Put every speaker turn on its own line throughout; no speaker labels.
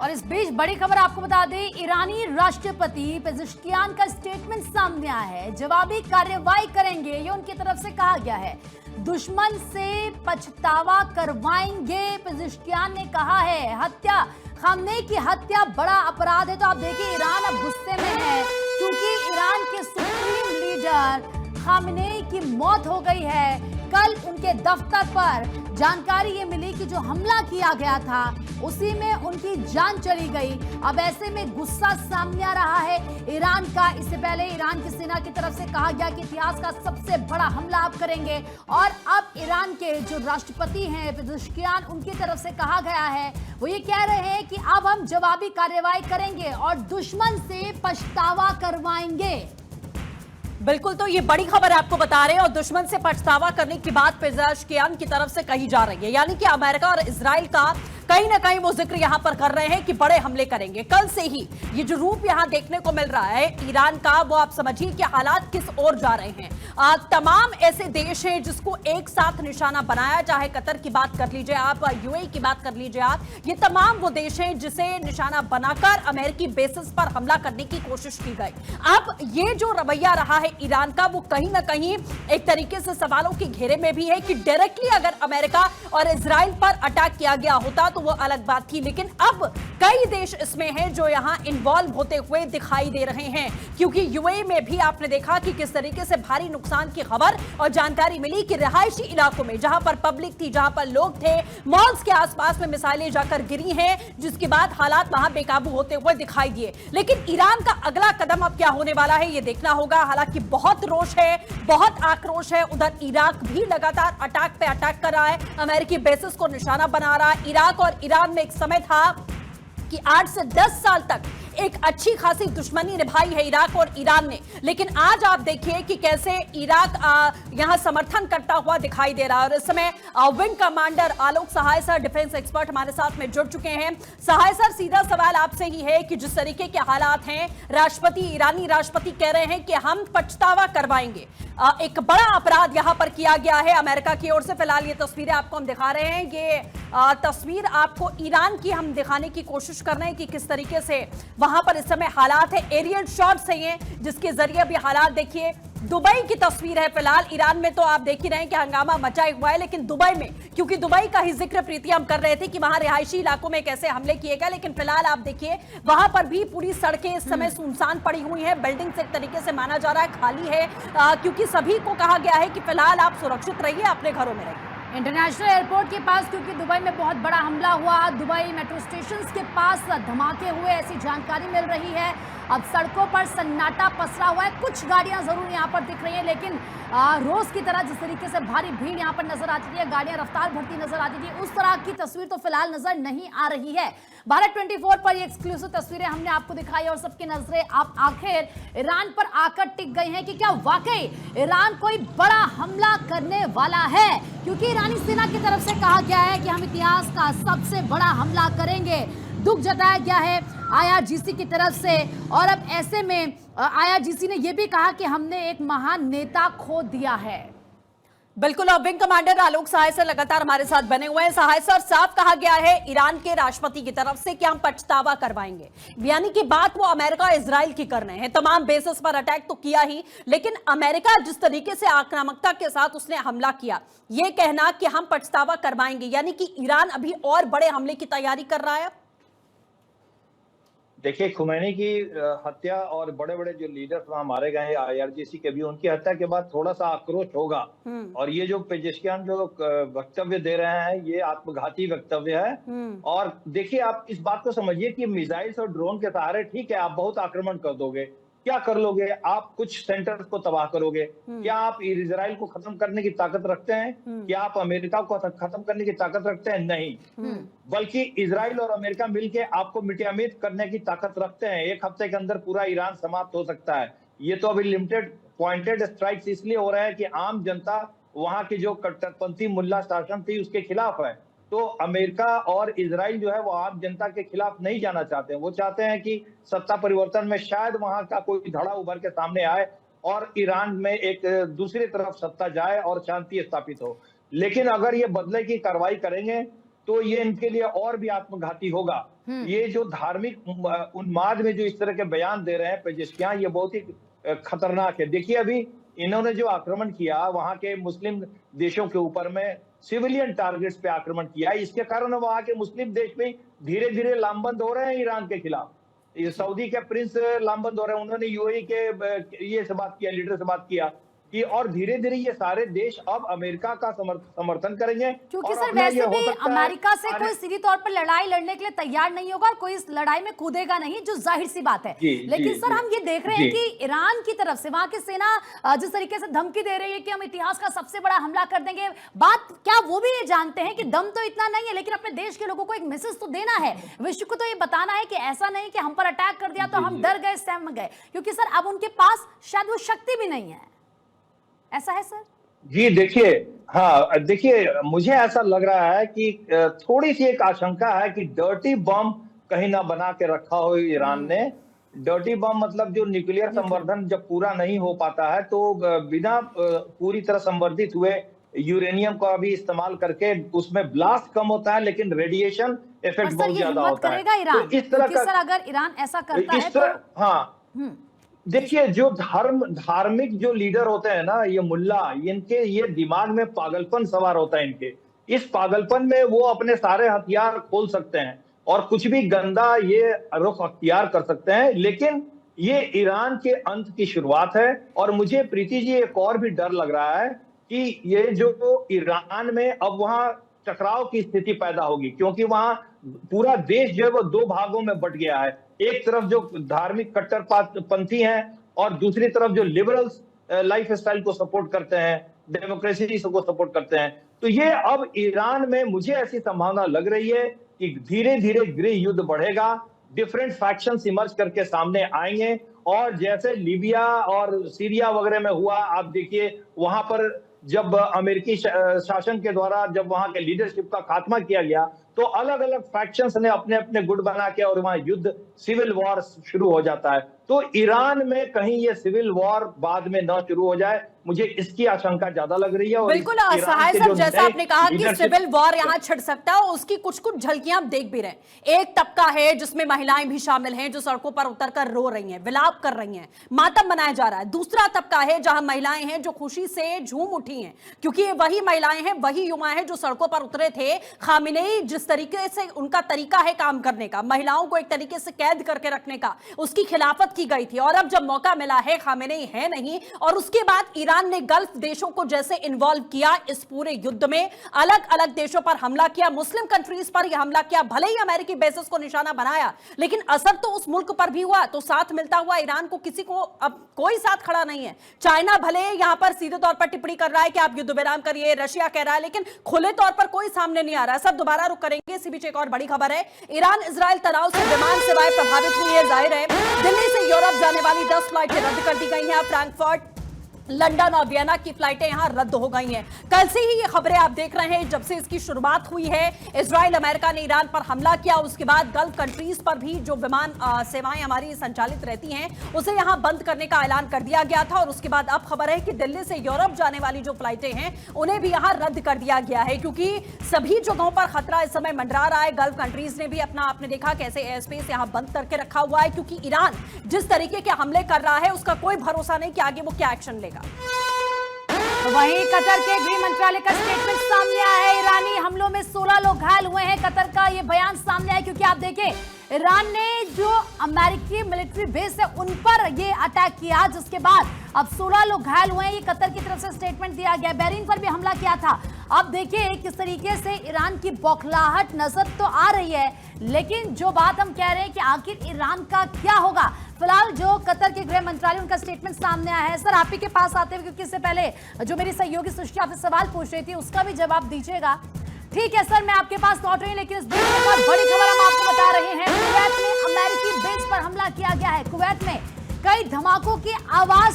और इस बीच बड़ी खबर आपको बता दें, ईरानी राष्ट्रपति पेजेश्कियान का स्टेटमेंट सामने आया है। जवाबी कार्रवाई करेंगे, ये उनकी तरफ से कहा गया है। दुश्मन से पछतावा करवाएंगे, पेजेश्कियान ने कहा है। हत्या, खामनेई की हत्या बड़ा अपराध है। तो आप देखिए, ईरान अब गुस्से में है क्योंकि ईरान के सुप्रीम लीडर खामनेई की मौत हो गई है। कल उनके दफ्तर पर जानकारी ये मिली कि जो हमला किया गया था उसी में उनकी जान चली गई। अब ऐसे में गुस्सा सामने आ रहा है ईरान का। इससे पहले ईरान की सेना की तरफ से कहा गया कि इतिहास का सबसे बड़ा हमला आप करेंगे। और अब ईरान के जो राष्ट्रपति हैं पेजेश्कियान, उनकी तरफ से कहा गया है, वो ये कह रहे हैं कि अब हम जवाबी कार्रवाई करेंगे और दुश्मन से पछतावा करवाएंगे।
बिल्कुल, तो ये बड़ी खबर आपको बता रहे हैं और दुश्मन से पछतावा करने की बात पेजेश्कियान की तरफ से कही जा रही है। यानी कि अमेरिका और इजराइल का कहीं ना कहीं वो जिक्र यहां पर कर रहे हैं कि बड़े हमले करेंगे। कल से ही ये जो रूप यहां देखने को मिल रहा है ईरान का, वो आप समझिए कि हालात किस ओर जा रहे हैं। तमाम ऐसे देश हैं जिसको एक साथ निशाना बनाया, चाहे कतर की बात कर लीजिए आप, यूएई की बात कर लीजिए आप, ये तमाम वो देश हैं जिसे निशाना बनाकर अमेरिकी बेसिस पर हमला करने की कोशिश की गई। अब ये जो रवैया रहा है ईरान का, वो कहीं ना कहीं एक तरीके से सवालों के घेरे में भी है कि डायरेक्टली अगर अमेरिका और इजराइल पर अटैक किया गया होता तो वो अलग बात थी। लेकिन अब कई देश इसमें हैं जो यहां इन्वॉल्व होते हुए दिखाई दे रहे हैं, क्योंकि यूएई में भी आपने देखा कि किस तरीके से भारी नुकसान की खबर और जानकारी मिली कि रिहायशी इलाकों में जहां पर पब्लिक थी, जहां पर लोग थे, मॉल्स के आसपास में मिसाइलें जाकर गिरी हैं, जिसके बाद हालात वहां बेकाबू होते हुए दिखाई दिए। लेकिन ईरान का अगला कदम अब क्या होने वाला है, ये देखना होगा। हालांकि बहुत रोष है, बहुत आक्रोश है। उधर इराक भी लगातार अटैक पे अटैक कर रहा है, अमेरिकी बेसिस को निशाना बना रहा है। इराक और ईरान में एक समय था कि 8 से 10 साल तक एक अच्छी खासी दुश्मनी निभाई है इराक और ईरान ने। लेकिन आज आप देखिए कि कैसे इराक यहां समर्थन करता हुआ दिखाई दे रहा है। और इस समय विंग कमांडर आलोक सहाय सर, डिफेंस एक्सपर्ट, हमारे साथ में जुड़ चुके हैं। सहाय सर, सीधा सवाल आपसे ही है कि जिस तरीके के हालात हैं, ईरानी राष्ट्रपति कह रहे हैं कि हम पछतावा करवाएंगे, एक बड़ा अपराध यहां पर किया गया है अमेरिका की ओर से। फिलहाल ये तस्वीरें आपको हम दिखा रहे हैं, ये तस्वीर आपको ईरान की हम दिखाने की कोशिश कर रहे हैं कि किस तरीके से वहां पर इस समय हालात है। एरियल शॉट्स है ये, जिसके जरिए भी हालात देखिए। दुबई की तस्वीर है फिलहाल। ईरान में तो आप देख ही रहे हैं कि हंगामा मचा हुआ है, लेकिन दुबई में, क्योंकि दुबई का ही जिक्र प्रीति हम कर रहे थे कि वहां रिहायशी इलाकों में कैसे हमले किए गए, लेकिन फिलहाल आप देखिए वहां पर भी पूरी सड़कें इस समय सुनसान पड़ी हुई हैं। बिल्डिंग्स एक तरीके से माना जा रहा है खाली है, क्योंकि सभी को कहा गया है कि फिलहाल आप सुरक्षित रहिए, अपने घरों में रहिए।
इंटरनेशनल एयरपोर्ट के पास, क्योंकि दुबई में बहुत बड़ा हमला हुआ, दुबई मेट्रो स्टेशन के पास धमाके हुए, ऐसी जानकारी मिल रही है। अब सड़कों पर सन्नाटा पसरा हुआ है। कुछ गाड़ियां जरूर यहां पर दिख रही हैं, लेकिन रोज की तरह जिस तरीके से भारी भीड़ यहां पर नजर आती थी, गाड़ियां रफ्तार भरती नजर आती थी, उस तरह की तस्वीर तो फिलहाल नजर नहीं आ रही है। भारत 24 पर ये एक्सक्लूसिव तस्वीरें हमने आपको दिखाई और सबकी नजरें आप आखिर ईरान पर आकर टिक गई हैं कि क्या वाकई ईरान कोई बड़ा हमला करने वाला है, क्योंकि ईरानी सेना की तरफ से कहा गया है कि हम इतिहास का सबसे बड़ा हमला करेंगे। दुख जताया गया है आईआरजीसी की तरफ से। और अब ऐसे में आईआरजीसी ने यह भी कहा कि हमने एक महान नेता खो दिया है।
बिल्कुल, और विंग कमांडर आलोक सहाय सर लगातार हमारे साथ बने हुए हैं। सहाय सर, साफ कहा गया है ईरान के राष्ट्रपति की तरफ से कि हम पछतावा करवाएंगे, यानी कि बात वो अमेरिका इजराइल की कर रहे हैं। तमाम बेसिस पर अटैक तो किया ही, लेकिन अमेरिका जिस तरीके से आक्रामकता के साथ उसने हमला किया, ये कहना कि हम पछतावा करवाएंगे, यानी कि ईरान अभी और बड़े हमले की तैयारी कर रहा है।
देखिए, खुमैनी की हत्या और बड़े बड़े जो लीडर्स वहां मारे गए हैं आईआरजीसी के भी, उनकी हत्या के बाद थोड़ा सा आक्रोश होगा। और ये जो पेजेश्कियान जो वक्तव्य दे रहे हैं, ये आत्मघाती वक्तव्य है। और देखिए, आप इस बात को समझिए कि मिसाइल्स और ड्रोन के सहारे ठीक है, आप बहुत आक्रमण कर दोगे, क्या कर लोगे आप? कुछ सेंटर्स को तबाह करोगे। क्या आप इजराइल को खत्म करने की ताकत रखते हैं? क्या आप अमेरिका को खत्म करने की ताकत रखते हैं? नहीं, बल्कि इजराइल और अमेरिका मिलकर आपको मिटियामित करने की ताकत रखते हैं। एक हफ्ते के अंदर पूरा ईरान समाप्त हो सकता है। ये तो अभी लिमिटेड पॉइंटेड स्ट्राइक्स इसलिए हो रहे हैं कि आम जनता वहां की जो कट्टरपंथी मुल्ला शासन थी उसके खिलाफ है। तो अमेरिका और इजराइल जो है वो आम जनता के खिलाफ नहीं जाना चाहते हैं। वो चाहते हैं कि सत्ता परिवर्तन में शायद वहां का कोई धड़ा उभर के सामने आए और ईरान में एक दूसरी तरफ सत्ता जाए और शांति स्थापित हो। लेकिन अगर ये बदले की कार्रवाई करेंगे तो ये इनके लिए और भी आत्मघाती होगा। ये जो धार्मिक उन्माद में जो इस तरह के बयान दे रहे हैं पेजेश्कियान, ये बहुत ही खतरनाक है। देखिए अभी इन्होंने जो आक्रमण किया वहां के मुस्लिम देशों के ऊपर में, सिविलियन टारगेट्स पे आक्रमण किया, इसके कारण वहां के मुस्लिम देश में धीरे धीरे लामबंद हो रहे हैं ईरान के खिलाफ। ये सऊदी के प्रिंस लामबंद हो रहे हैं, उन्होंने यूएई के ये से बात किया, लीडर से बात किया कि और धीरे धीरे ये सारे देश अब अमेरिका का समर्थन करेंगे।
क्योंकि सर वैसे भी अमेरिका से कोई सीधी तौर पर लड़ाई लड़ने के लिए तैयार नहीं होगा और कोई इस लड़ाई में कूदेगा नहीं, जो जाहिर सी बात है। लेकिन सर हम ये देख रहे हैं कि ईरान की तरफ से वहां की सेना जिस तरीके से धमकी दे रही है कि हम इतिहास का सबसे बड़ा हमला कर देंगे, बात क्या वो भी ये जानते हैं कि दम तो इतना नहीं है, लेकिन अपने देश के लोगों को एक मैसेज तो देना है, विश्व को तो ये बताना है कि ऐसा नहीं कि हम पर अटैक कर दिया तो हम डर गए, सहम गए, क्योंकि सर अब उनके पास शायद वो शक्ति भी नहीं है। ऐसा है सर? जी
देखिए, हाँ देखिए, मुझे ऐसा लग रहा है कि थोड़ी सी एक आशंका है कि डर्टी बम कहीं ना बना के रखा हो ईरान ने। डर्टी बम मतलब जो न्यूक्लियर संवर्धन जब पूरा नहीं हो पाता है तो बिना पूरी तरह संवर्धित हुए यूरेनियम का भी इस्तेमाल करके उसमें ब्लास्ट कम होता है लेकिन रेडिएशन इफेक्ट बहुत ज्यादा होता है।
तो इस तरह का सर अगर ईरान ऐसा करता है तो
हाँ देखिए, जो धार्मिक जो लीडर होते हैं ना, ये मुल्ला, इनके ये दिमाग में पागलपन सवार होता है इनके। इस पागलपन में वो अपने सारे हथियार खोल सकते हैं और कुछ भी गंदा ये रुख अख्तियार कर सकते हैं, लेकिन ये ईरान के अंत की शुरुआत है। और मुझे प्रीति जी एक और भी डर लग रहा है कि ये जो ईरान में अब वहां टकराव की स्थिति पैदा होगी, क्योंकि वहां पूरा देश जो है वो दो भागों में बट गया है। एक तरफ जो धार्मिक कट्टरपंथी हैं और दूसरी तरफ जो लिबरल्स लाइफ स्टाइल को सपोर्ट करते हैं, डेमोक्रेसी को सपोर्ट करते हैं। तो ये अब ईरान में मुझे ऐसी संभावना लग रही है कि धीरे धीरे गृह युद्ध बढ़ेगा, डिफरेंट फैक्शंस इमर्ज करके सामने आएंगे। और जैसे लीबिया और सीरिया वगैरह में हुआ, आप देखिए वहां पर जब अमेरिकी शासन के द्वारा जब वहां के लीडरशिप का खात्मा किया गया तो अलग अलग फैक्शंस ने अपने अपने गुट बना के और वहां युद्ध, सिविल वॉर शुरू हो जाता है। तो ईरान में कहीं ये सिविल वॉर बाद में न शुरू हो जाए, मुझे इसकी आशंका ज्यादा लग रही है। और
बिल्कुल सहाय साहब, जैसा आपने कहा कि सिविल वॉर यहाँ छिड़ सकता है, उसकी कुछ कुछ झलकियां आप देख भी रहे हैं। एक तबका है जिसमें महिलाएं भी शामिल हैं जो सड़कों पर उतरकर रो रही हैं, विलाप कर रही हैं, मातम मनाया जा रहा है। दूसरा तबका है जहां महिलाएं हैं जो खुशी से झूम उठी हैं, क्योंकि वही महिलाएं हैं, वही युवाएं हैं जो सड़कों पर उतरे थे। खामिनेई जिस तरीके से उनका तरीका है काम करने का, महिलाओं को एक तरीके से कैद करके रखने का, उसकी खिलाफत की गई थी। और अब जब मौका मिला है, खामिनेई है नहीं, और उसके बाद ईरान ने गल्फ देशों को जैसे इन्वॉल्व किया इस पूरे युद्ध में, अलग अलग देशों पर हमला किया, मुस्लिम कंट्रीज पर यह हमला किया, भले ही अमेरिकी बेसेस को निशाना बनाया, लेकिन असर तो उस मुल्क पर भी हुआ। तो साथ मिलता हुआ ईरान को किसी को अब कोई साथ खड़ा नहीं है। चाइना भले यहां पर सीधे तौर पर टिप्पणी कर रहा है कि आप युद्ध विराम करिए, रशिया कह रहा है, लेकिन खुले तौर पर कोई सामने नहीं आ रहा है। सब दोबारा रुक करेंगे। इसी बीच एक और बड़ी खबर है, ईरान इजराइल तनाव से विमान सेवाएं प्रभावित हुई है। जाहिर है दिल्ली से यूरोप जाने वाली 10 फ्लाइटें रद्द कर दी गई हैं। फ्रैंकफर्ट, लंदन और वियना की फ्लाइटें यहां रद्द हो गई हैं। कल से ही ये खबरें आप देख रहे हैं, जब से इसकी शुरुआत हुई है, इजराइल अमेरिका ने ईरान पर हमला किया, उसके बाद गल्फ कंट्रीज पर भी जो विमान सेवाएं हमारी संचालित रहती हैं उसे यहां बंद करने का ऐलान कर दिया गया था। और उसके बाद अब खबर है कि दिल्ली से यूरोप जाने वाली जो फ्लाइटें हैं उन्हें भी यहां रद्द कर दिया गया है, क्योंकि सभी जगहों पर खतरा इस समय मंडरा रहा है। गल्फ कंट्रीज ने भी अपना, आपने देखा कैसे एयर स्पेस यहां बंद करके रखा हुआ है, क्योंकि ईरान जिस तरीके के हमले कर रहा है उसका कोई भरोसा नहीं कि आगे वो क्या एक्शन लेगा।
तो वहीं कतर के गृह मंत्रालय का स्टेटमेंट सामने आया है। ईरानी हमलों में 16 लोग घायल हुए हैं। कतर का ये बयान सामने आया क्योंकि आप देखें ईरान ने जो अमेरिकी मिलिट्री बेस है उन पर ये अटैक किया, जिसके बाद अब 16 लोग घायल हुए हैं। ये कतर की तरफ से स्टेटमेंट दिया गया। बहरीन पर भी हमला किया था। अब देखिए किस तरीके से ईरान की बौखलाहट नजर तो आ रही है, लेकिन जो बात हम कह रहे हैं कि आखिर ईरान का क्या होगा। फिलहाल जो कतर के गृह मंत्रालय उनका स्टेटमेंट सामने आया है। सर आप ही के पास आते हुए, क्योंकि इससे पहले जो मेरी सहयोगी सृष्टि आपसे सवाल पूछ रही थी उसका भी जवाब दीजिएगा। ठीक है सर, मैं आपके पास लौट रही हूँ, लेकिन इस बीच एक और बड़ी खबर हम आपको बता रहे हैं। कुवैत में अमेरिकी बेस पर हमला किया गया है। कुवैत में कई धमाकों की आवाज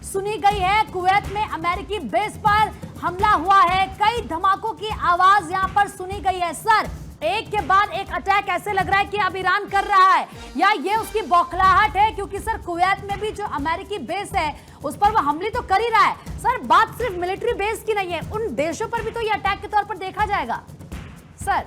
सुनी गई है। कुवैत में अमेरिकी बेस पर हमला हुआ है, कई धमाकों की आवाज यहां पर सुनी गई है। सर एक के बाद एक अटैक ऐसे लग रहा है कि अब ईरान कर रहा है, या ये उसकी बौखलाहट है, क्योंकि सर कुवैत में भी जो अमेरिकी बेस है उस पर वो हमले तो कर ही रहा है। सर बात सिर्फ मिलिट्री बेस की नहीं है, उन देशों पर भी तो ये अटैक के तौर पर देखा जाएगा। सर